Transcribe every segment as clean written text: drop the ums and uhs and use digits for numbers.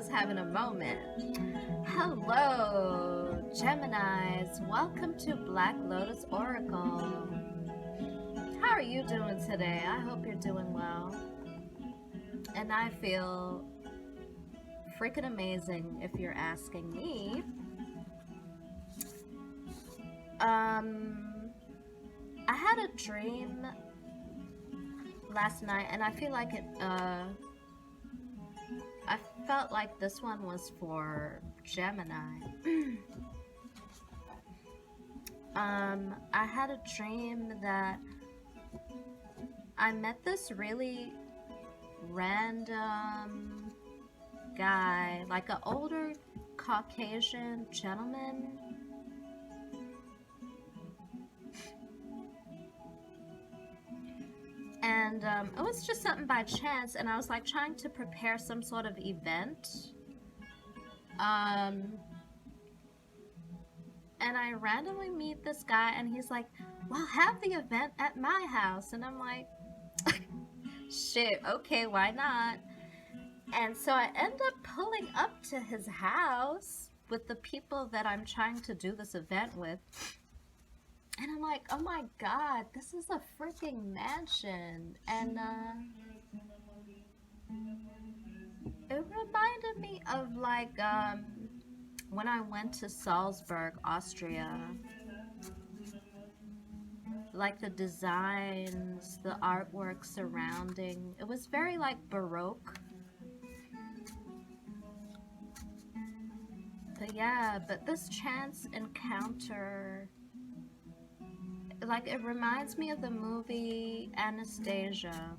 was having a moment. Hello, Geminis. Welcome to Black Lotus Oracle. How are you doing today? I hope you're doing well. And I feel freaking amazing if you're asking me. I had a dream last night and I feel like I felt like this one was for Gemini. I had a dream that I met this really random guy, like an older Caucasian gentleman. And it was just something by chance, and I was like trying to prepare some sort of event. And I randomly meet this guy, and he's like, well, have the event at my house. And I'm like, shit, okay, why not? And so I end up pulling up to his house with the people that I'm trying to do this event with. And I'm like, oh my god, this is a freaking mansion. And it reminded me of like when I went to Salzburg, Austria. Like the designs, the artwork surrounding, it was very like Baroque. But yeah, but this chance encounter, like, it reminds me of the movie Anastasia.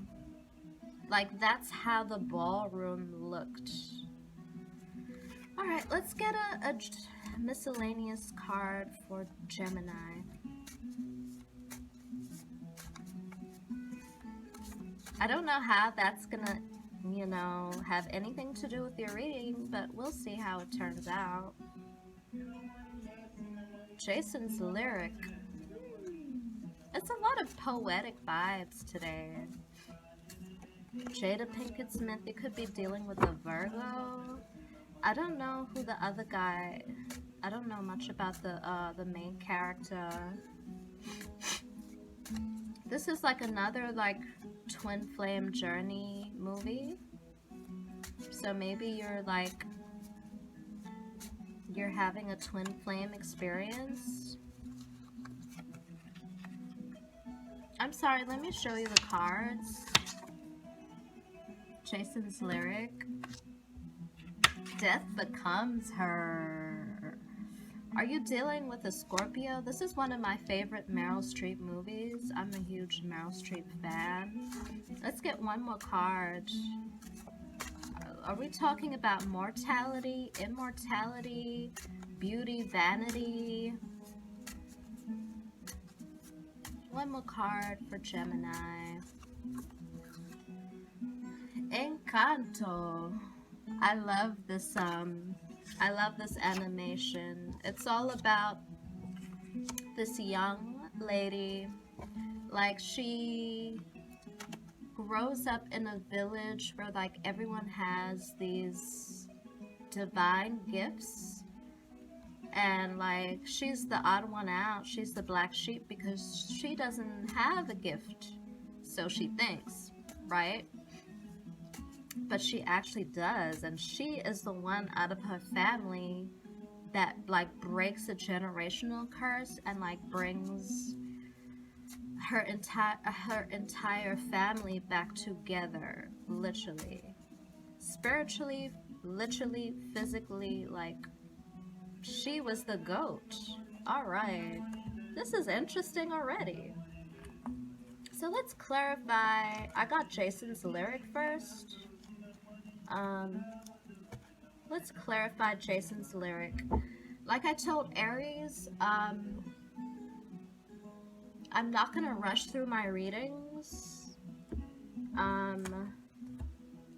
Like, that's how the ballroom looked. Alright, let's get a miscellaneous card for Gemini. I don't know how that's gonna, you know, have anything to do with your reading, but we'll see how it turns out. Jason's lyric. It's a lot of poetic vibes today. Jada Pinkett Smith, you could be dealing with a Virgo. I don't know who the other guy, I don't know much about the main character. This is like another like twin flame journey movie. So maybe you're like, you're having a twin flame experience. I'm sorry, let me show you the cards. Jason's lyric. Death becomes her. Are you dealing with a Scorpio? This is one of my favorite Meryl Streep movies. I'm a huge Meryl Streep fan. Let's get one more card. Are we talking about mortality, immortality, beauty, vanity? One more card for Gemini. Encanto. I love this animation. It's all about this young lady. Like, she grows up in a village where like everyone has these divine gifts. And like, she's the odd one out. She's the black sheep because she doesn't have a gift. So she thinks, right? But she actually does. And she is the one out of her family that like breaks a generational curse and like brings her entire family back together. Literally. Spiritually, literally, physically, like, she was the goat. Alright. This is interesting already. So let's clarify. I got Jason's lyric first. Let's clarify Jason's lyric. Like I told Aries, I'm not gonna rush through my readings. I'm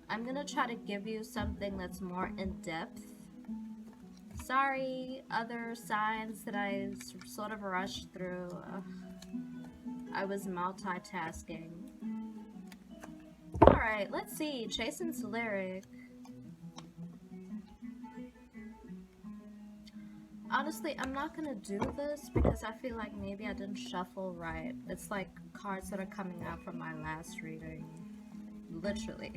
gonna try to give you something that's more in-depth. Sorry, other signs that I sort of rushed through. I was multitasking. Alright, let's see. Jason's lyric. Honestly, I'm not gonna do this because I feel like maybe I didn't shuffle right. It's like cards that are coming out from my last reading. Literally.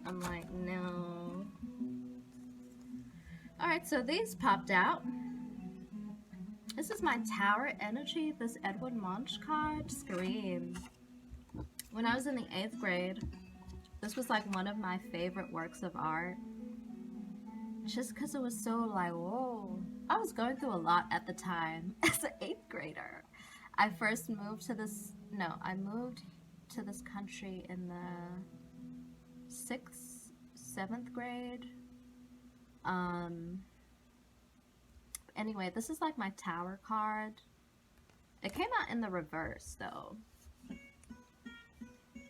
I'm like, no. Alright, so these popped out. This is my Tower energy, this Edward Munch card. Scream. When I was in the 8th grade, this was like one of my favorite works of art. Just because it was so like, whoa. I was going through a lot at the time as an 8th grader. I first moved to this, no, I moved to this country in the 6th, 7th grade. Anyway, this is like my Tower card. It came out in the reverse though.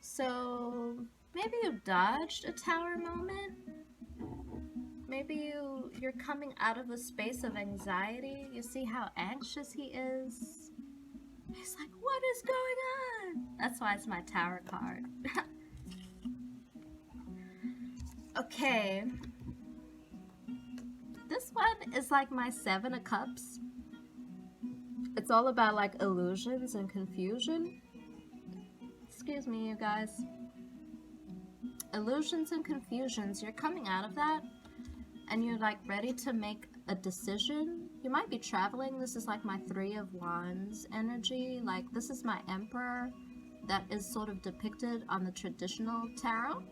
So maybe you dodged a Tower moment. Maybe you're coming out of a space of anxiety. You see how anxious he is. He's like, what is going on? That's why it's my Tower card. Okay. This one is like my 7 of Cups. It's all about like illusions and confusion. Excuse me, you guys. Illusions and confusions. You're coming out of that and you're like ready to make a decision. You might be traveling. This is like my 3 of Wands energy. Like this is my Emperor that is sort of depicted on the traditional tarot.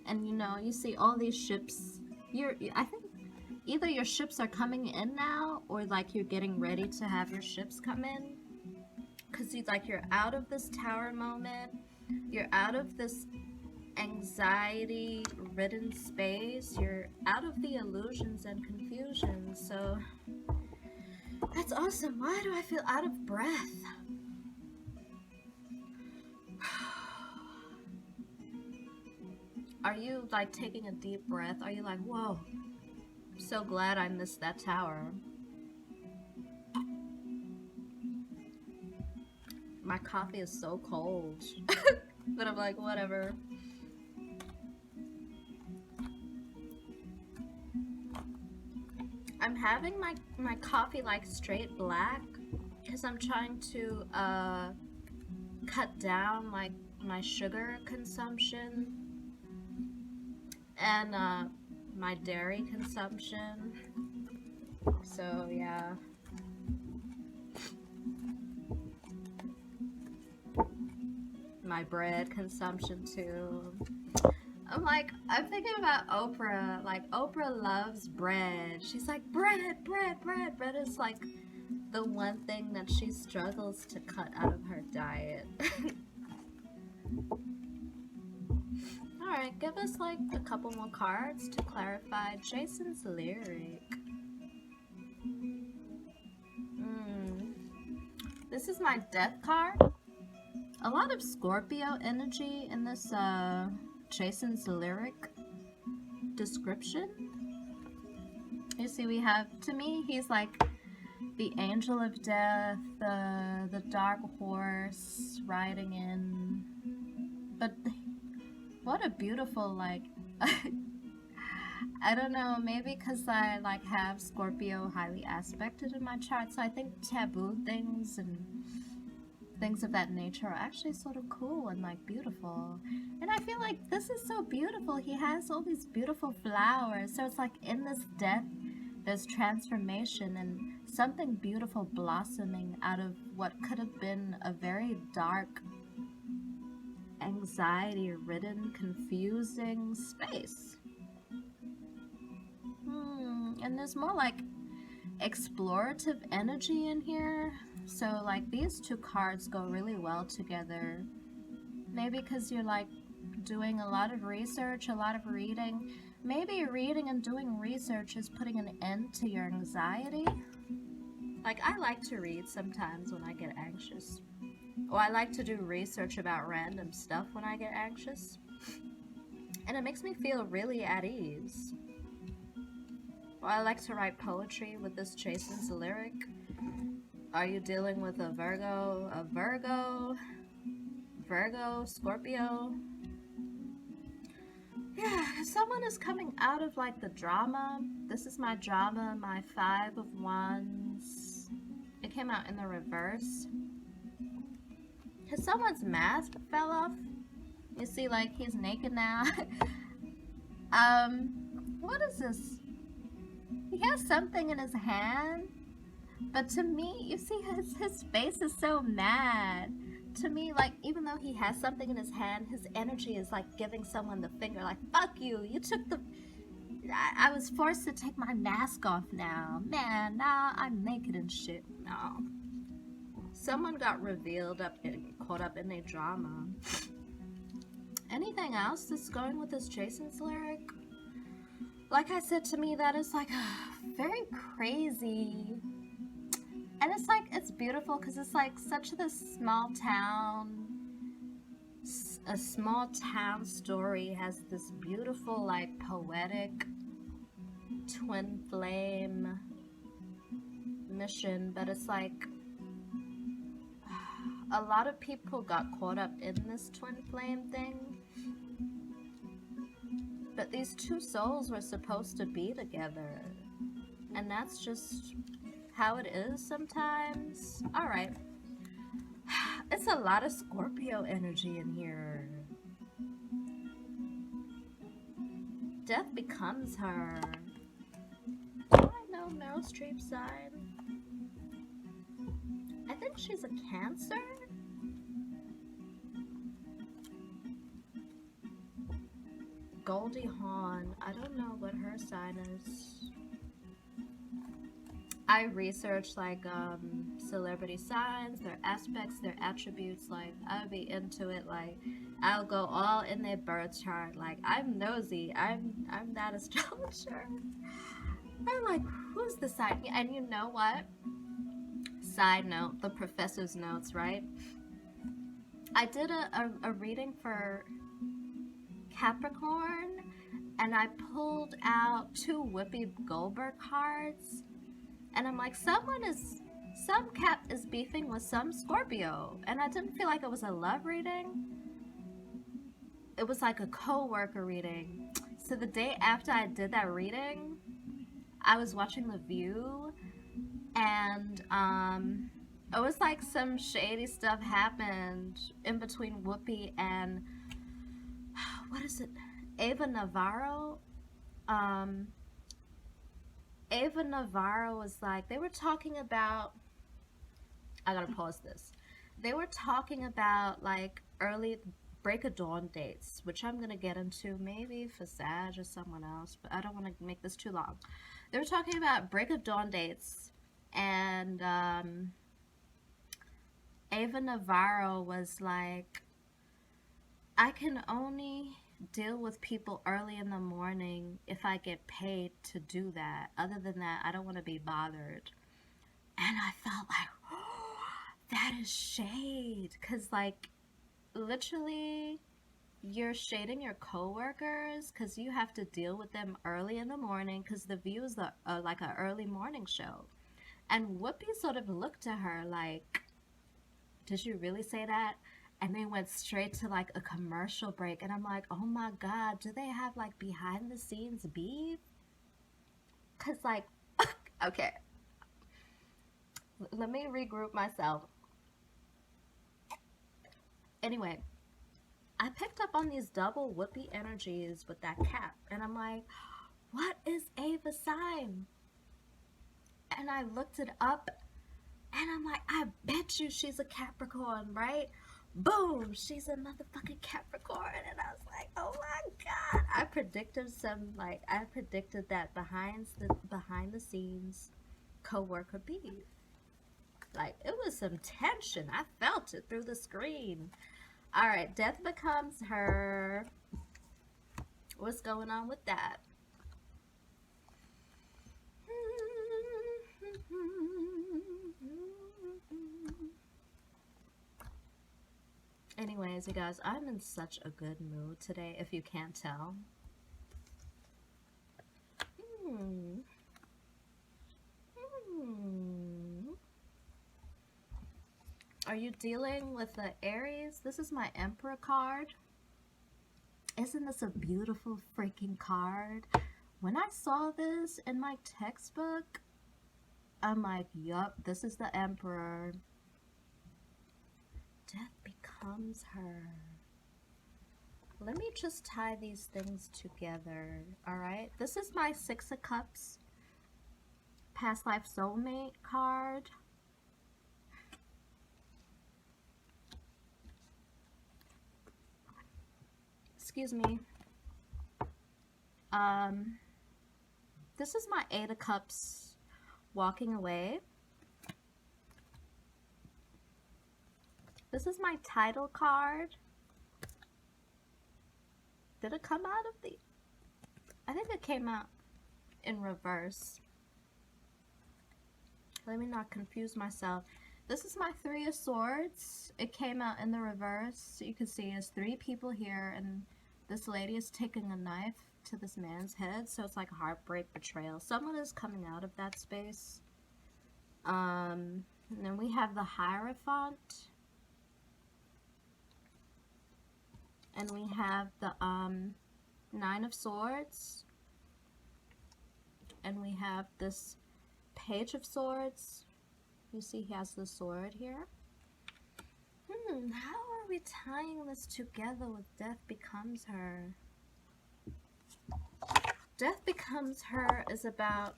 And you know, you see all these ships. I think either your ships are coming in now or like you're getting ready to have your ships come in. Because you're out of this Tower moment. You're out of this anxiety-ridden space. You're out of the illusions and confusion. So that's awesome. Why do I feel out of breath? Are you like taking a deep breath? Are you like, whoa, I'm so glad I missed that Tower. My coffee is so cold. But I'm like, whatever. I'm having my coffee like straight black because I'm trying to cut down like my sugar consumption and my dairy consumption. So yeah. My bread consumption too. I'm thinking about Oprah. Like, Oprah loves bread. She's like, bread, bread, bread. Bread is like the one thing that she struggles to cut out of her diet. Alright, give us like a couple more cards to clarify Jason's lyric. This is my Death card. A lot of Scorpio energy in this Jason's lyric description. You see, we have, to me, he's like the angel of death, the dark horse riding in. But what a beautiful, like, I don't know, maybe because I like have Scorpio highly aspected in my chart, so I think taboo things and things of that nature are actually sort of cool and like beautiful. And I feel like this is so beautiful. He has all these beautiful flowers. So it's like in this death, there's transformation and something beautiful blossoming out of what could have been a very dark, anxiety-ridden, confusing space. And there's more like explorative energy in here. So like these two cards go really well together. Maybe because you're like doing a lot of research, a lot of reading. Maybe reading and doing research is putting an end to your anxiety. Like I like to read sometimes when I get anxious. Or I like to do research about random stuff when I get anxious. And it makes me feel really at ease. Or I like to write poetry with this Jason's lyric. Are you dealing with a Virgo, Scorpio? Yeah, someone is coming out of like the drama. This is my drama, my 5 of Wands. It came out in the reverse. Because someone's mask fell off. You see, like, he's naked now. What is this? He has something in his hand. But to me, you see, his face is so mad. To me, like, even though he has something in his hand, his energy is like giving someone the finger, like, fuck you, you took the... I was forced to take my mask off now. Man, now I'm naked and shit. No. Someone got revealed caught up in a drama. Anything else that's going with this Jason's lyric? Like I said, to me, that is like very crazy. And it's like, it's beautiful because it's like such this small town, a small town story has this beautiful, like, poetic twin flame mission, but it's like a lot of people got caught up in this twin flame thing. But these two souls were supposed to be together. And that's just how it is sometimes. Alright. It's a lot of Scorpio energy in here. Death becomes her. Do I know Meryl Streep's sign? I think she's a Cancer. Goldie Hawn. I don't know what her sign is. I research like celebrity signs, their aspects, their attributes. Like, I'll be into it. Like, I'll go all in their birth chart. Like, I'm nosy. I'm that astrologer. I'm like, who's the sign? And you know what? Side note, the professor's notes, right? I did a reading for Capricorn, and I pulled out 2 Whoopi Goldberg cards, and I'm like, some Cap is beefing with some Scorpio, and I didn't feel like it was a love reading. It was like a co-worker reading. So the day after I did that reading, I was watching The View, and it was like some shady stuff happened in between Whoopi and what is it? Ava Navarro. Ava Navarro was like, they were talking about, I gotta pause this. They were talking about like early break of dawn dates, which I'm gonna get into maybe for Sag or someone else, but I don't want to make this too long. They were talking about break of dawn dates, and Ava Navarro was like, I can only deal with people early in the morning if I get paid to do that. Other than that, I don't want to be bothered. And I felt like, oh, that is shade. Because, like, literally, you're shading your coworkers because you have to deal with them early in the morning because The View is like an early morning show. And Whoopi sort of looked at her like, did you really say that? And they went straight to like a commercial break, and I'm like, oh my god, do they have like behind the scenes beef? Cause like, okay, let me regroup myself. Anyway, I picked up on these double Whoopi energies with that Cap, and I'm like, what is Ava's sign? And I looked it up, and I'm like, I bet you she's a Capricorn, right? Boom, she's a motherfucking Capricorn. And I was like, oh my god. I predicted that behind the scenes co-worker beef. Like, it was some tension. I felt it through the screen. Alright, death becomes her. What's going on with that? Anyways, you guys, I'm in such a good mood today, if you can't tell. Are you dealing with the Aries? This is my Emperor card. Isn't this a beautiful freaking card? When I saw this in my textbook, I'm like, yup, this is the Emperor. Death becomes her. Let me just tie these things together, alright? This is my Six of Cups past life soulmate card. Excuse me. This is my Eight of Cups walking away. This is my title card. Did it come out of the... I think it came out in reverse. Let me not confuse myself. This is my Three of Swords. It came out in the reverse. So you can see there's three people here, and this lady is taking a knife to this man's head. So it's like heartbreak, betrayal. Someone is coming out of that space. And then we have the Hierophant. And we have the Nine of Swords. And we have this Page of Swords. You see he has the sword here. How are we tying this together with Death Becomes Her? Death Becomes Her is about,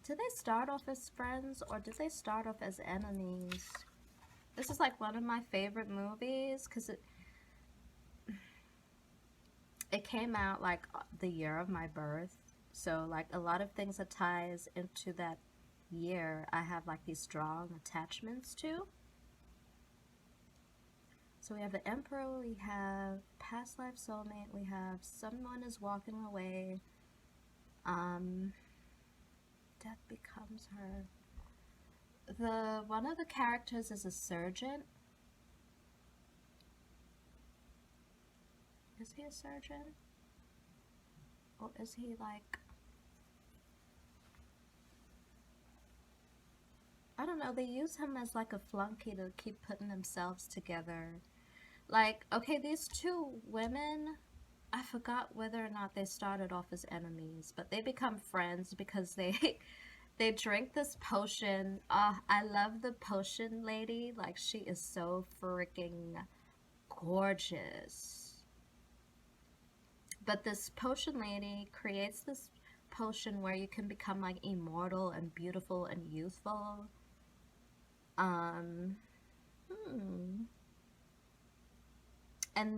did they start off as friends or did they start off as enemies? This is like one of my favorite movies because it came out like the year of my birth. So like a lot of things that ties into that year, I have like these strong attachments to. So we have the Emperor, we have past life soulmate, we have someone is walking away. Death Becomes Her. One of the characters is a surgeon. Is he a surgeon? Or is he like... I don't know, they use him as like a flunky to keep putting themselves together. Like, okay, these two women, I forgot whether or not they started off as enemies, but they become friends because they drink this potion. I love the potion lady. Like, she is so freaking gorgeous. But this potion lady creates this potion where you can become like immortal and beautiful and youthful. And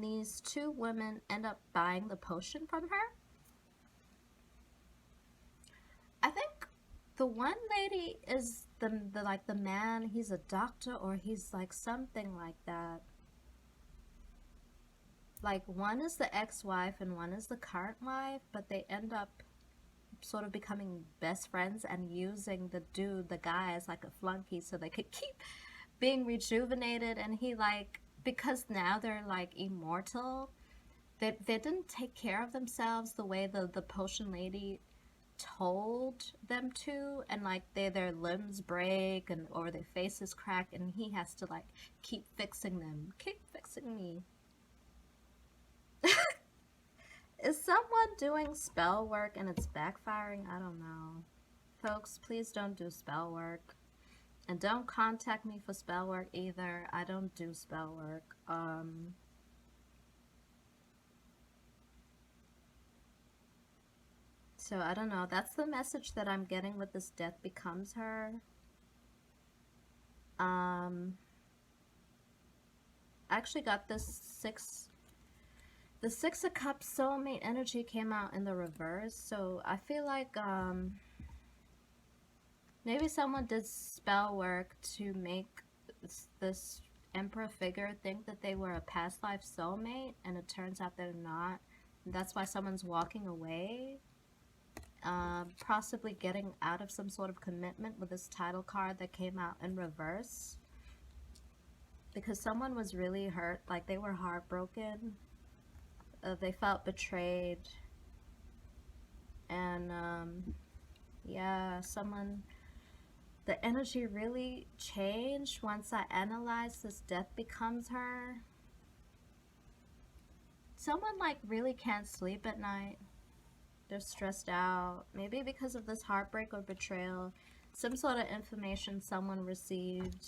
these two women end up buying the potion from her. I think the one lady is the man, he's a doctor or he's like something like that. Like one is the ex-wife and one is the current wife, but they end up sort of becoming best friends and using the guy as like a flunky so they could keep being rejuvenated. And he like, because now they're like immortal, they didn't take care of themselves the way the potion lady told them to, and like their limbs break and or their faces crack, and he has to like keep fixing them. Keep fixing me. Is someone doing spell work and it's backfiring? I don't know. Folks, please don't do spell work. And don't contact me for spell work either. I don't do spell work. So I don't know. That's the message that I'm getting with this Death Becomes Her. I actually got this the Six of Cups soulmate energy came out in the reverse. So I feel like maybe someone did spell work to make this Emperor figure think that they were a past life soulmate, and it turns out they're not. And that's why someone's walking away. Possibly getting out of some sort of commitment with this title card that came out in reverse. Because someone was really hurt, like they were heartbroken. They felt betrayed. And yeah, the energy really changed once I analyzed this Death Becomes Her. Someone like really can't sleep at night. They're stressed out, maybe because of this heartbreak or betrayal, some sort of information someone received,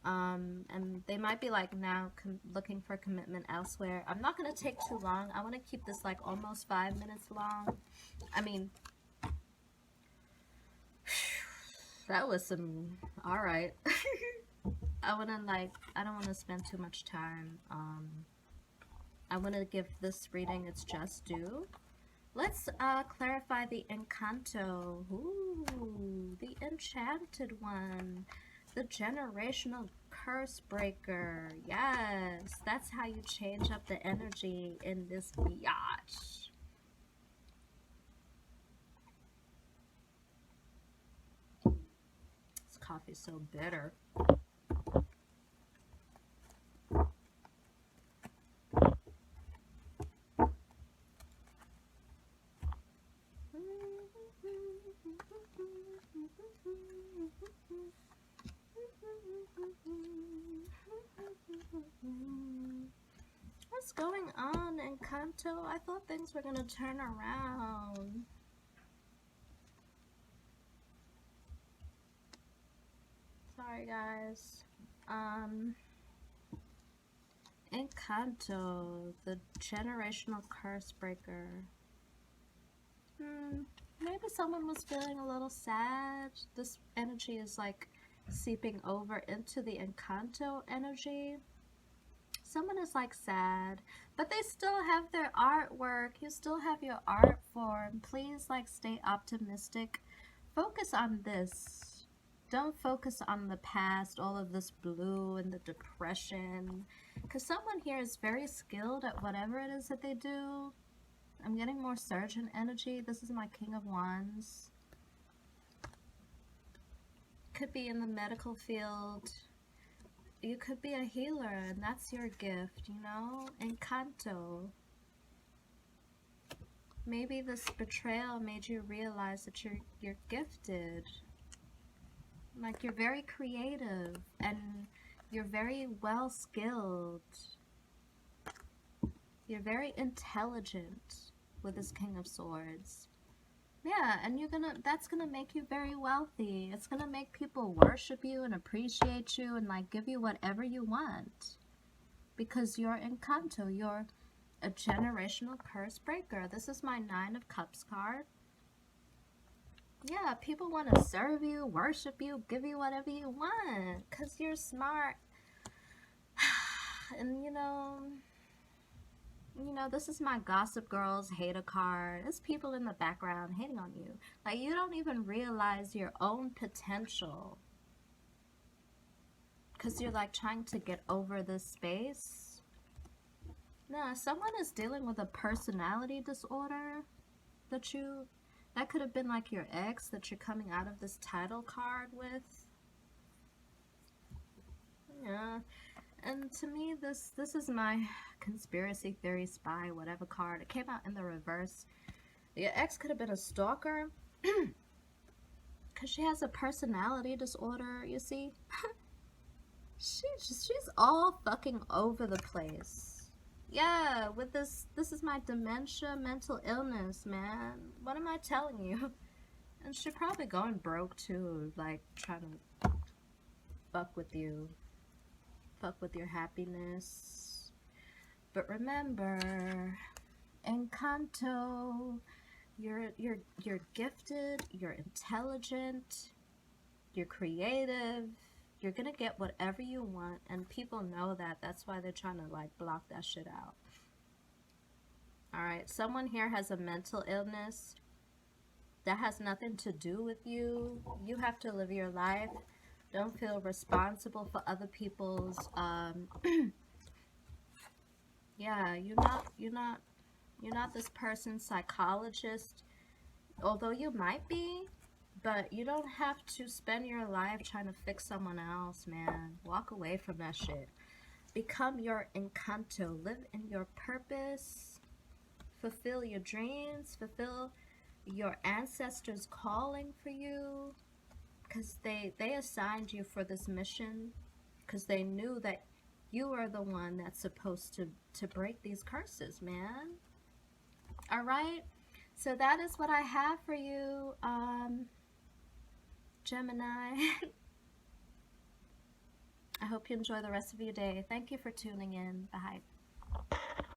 and they might be like now looking for commitment elsewhere. I'm not going to take too long. I want to keep this like almost 5 minutes long. I mean, that was some, all right. I don't want to spend too much time. I want to give this reading its just due. Let's clarify the Encanto. Ooh, the enchanted one. The generational curse breaker. Yes, that's how you change up the energy in this biatch. This coffee's so bitter. What's going on, Encanto? I thought things were gonna turn around. Sorry, guys. Encanto, the generational curse breaker. Maybe someone was feeling a little sad. This energy is like seeping over into the Encanto energy. Someone is like sad, but they still have their artwork. You still have your art form. Please like stay optimistic. Focus on this. Don't focus on the past, all of this blue and the depression. Because someone here is very skilled at whatever it is that they do. I'm getting more surgeon energy. This is my King of Wands. Could be in the medical field. You could be a healer, and that's your gift, you know? Encanto. Maybe this betrayal made you realize that you're gifted. Like, you're very creative, and you're very well skilled. You're very intelligent with this King of Swords. Yeah, and that's gonna make you very wealthy. It's gonna make people worship you and appreciate you and like give you whatever you want. Because you're Encanto, you're a generational curse breaker. This is my 9 of Cups card. Yeah, people want to serve you, worship you, give you whatever you want. Because you're smart. And you know, this is my Gossip Girls hater card. There's people in the background hating on you. Like, you don't even realize your own potential. Because you're, like, trying to get over this space. No, someone is dealing with a personality disorder that could have been, like, your ex that you're coming out of this title card with. Yeah. And to me, this is my conspiracy theory spy whatever card. It came out in the reverse. Your ex could have been a stalker because she has a personality disorder, you see. she's all fucking over the place. Yeah, with this is my dementia, mental illness, man. What am I telling you? And she's probably going broke too, like trying to fuck with you. Fuck with your happiness. But remember, Encanto, you're gifted, you're intelligent, you're creative, you're gonna get whatever you want, and people know that. That's why they're trying to like block that shit out. Alright, someone here has a mental illness that has nothing to do with you. You have to live your life. Don't feel responsible for other people's, yeah, you're not this person's psychologist, although you might be, but you don't have to spend your life trying to fix someone else, man. Walk away from that shit. Become your Encanto. Live in your purpose. Fulfill your dreams. Fulfill your ancestors' calling for you. Because they assigned you for this mission because they knew that You are the one that's supposed to break these curses, man. All right? So that is what I have for you, Gemini. I hope you enjoy the rest of your day. Thank you for tuning in. Bye.